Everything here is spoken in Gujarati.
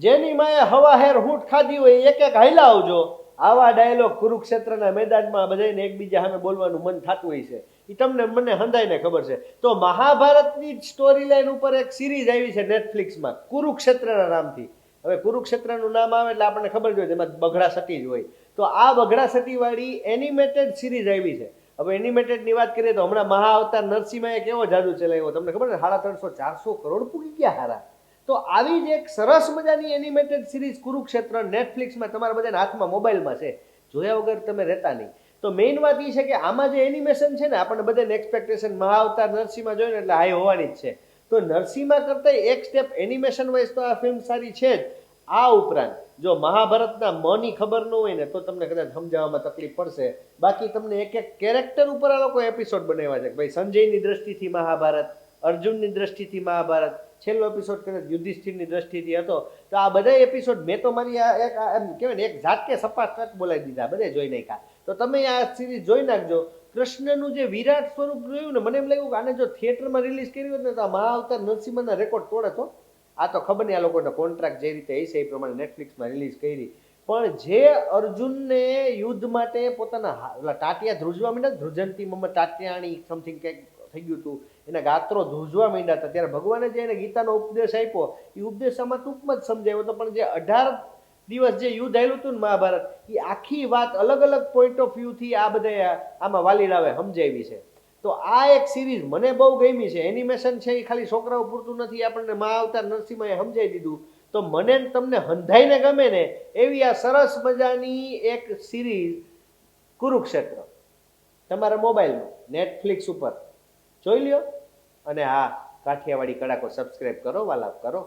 જેની માએ હવા હેર હૂંટ ખાધી હોય એક એક હાઈલા આવજો. આવા ડાયલોગ કુરુક્ષેત્રના મેદાનમાં બધાને એકબીજા સામે બોલવાનું મન થતું હોય છે. એ તમને મને હંધાઈને ખબર છે. તો મહાભારતની સ્ટોરી લાઈન ઉપર એક સિરીઝ આવી છે નેટફ્લિક્સમાં કુરુક્ષેત્રના નામથી. હવે કુરુક્ષેત્રનું નામ આવે એટલે આપણને ખબર જ હોય એમાં બગડા સટી જ હોય. તો આ બગડા સટી વાળી એનિમેટેડ સિરીઝ આવી છે. હવે એનિમેટેડની વાત કરીએ તો હમણાં મહાઅવતાર નરસિંહાએ કેવો જાદુ ચલાવ્યો તમને ખબર ને 350-400 કરોડ પૂરી ગયા હારા. તો આવી જ એક સરસ મજાની એનિમેટેડ સિરીઝ કુરુક્ષેત્ર નેટફ્લિક્સમાં તમારા બધાના હાથમાં મોબાઈલમાં છે. જોયા વગર તમે રહેતા નહીં. તો મેઇન વાત એ છે કે આમાં જે એનિમેશન છે ને આપણને બધાને એક્સપેક્ટેશન મહાઅવતાર નરસિંહમાં જોઈને એટલે હાઈ હોવાની જ છે. તો નરસિંહમાં કરતા એક સ્ટેપ એનિમેશન વાઇઝ તો આ ફિલ્મ સારી છે જ. આ ઉપરાંત જો મહાભારતના મની ખબર ન હોય ને તો તમને કદાચ સમજાવવામાં તકલીફ પડશે. બાકી તમને એક એક કેરેક્ટર ઉપર આ લોકો એપિસોડ બનાવ્યા છે. ભાઈ સંજયની દ્રષ્ટિથી મહાભારત, અર્જુનની દ્રષ્ટિથી મહાભારત, છેલ્લો એપિસોડ કદાચ યુધિષ્ઠિરની દ્રષ્ટિથી હતો. તો આ બધા એપિસોડ મેં તો મારી આ એક એમ કહેવાય ને એક ઝાટકે સપાટ ટ્રક બોલાવી દીધા, બધે જોઈ નાખ્યા. તો તમે આ સિરીઝ જોઈ નાખજો. કૃષ્ણનું જે વિરાટ સ્વરૂપ જોયું ને મને એમ લાગ્યું કે આને જો થિયેટરમાં રિલીઝ કર્યું હોત ને તો આ મહાઅવતાર નરસિંહના રેકોર્ડ તોડે તો. આ તો ખબર નહીં આ લોકોનો કોન્ટ્રાક્ટ જે રીતે હશે એ પ્રમાણે નેટફ્લિક્સમાં રિલીઝ કરી. પણ જે અર્જુનને યુદ્ધ માટે પોતાના ટાટિયા ધ્રુજવા માંડ્યા, ધ્રુજંતી મમ્મા ટાટિયાણી સમથિંગ કંઈક થઈ ગયું હતું, એના ગાત્રો ધ્રુજવા માંડ્યા હતા, ત્યારે ભગવાને જે એને ગીતાનો ઉપદેશ આપ્યો એ ઉપદેશ આમાં ટૂંકમાં જ સમજાયો હતો. પણ જે 18 દિવસ જે યુદ્ધ આવેલું હતું ને મહાભારત, એ આખી વાત અલગ અલગ પોઈન્ટ ઓફ વ્યૂથી આ બધા આમાં વાલીરાવે સમજાવી છે. તો આ એક સિરીઝ મને બહુ ગમી છે. એનિમેશન છે એ ખાલી છોકરાઓ પૂરતું નથી, આપણને મહાઅવતાર નરસિંહાએ સમજાવી દીધું. તો મને તમને હંધાઈને ગમે ને એવી આ સરસ મજાની એક સિરીઝ કુરુક્ષેત્ર તમારા મોબાઈલમાં નેટફ્લિક્સ ઉપર જોઈ લ્યો. અને હા, કાઠિયાવાડી કડાકો સબસ્ક્રાઈબ કરો, વાલાપ કરો.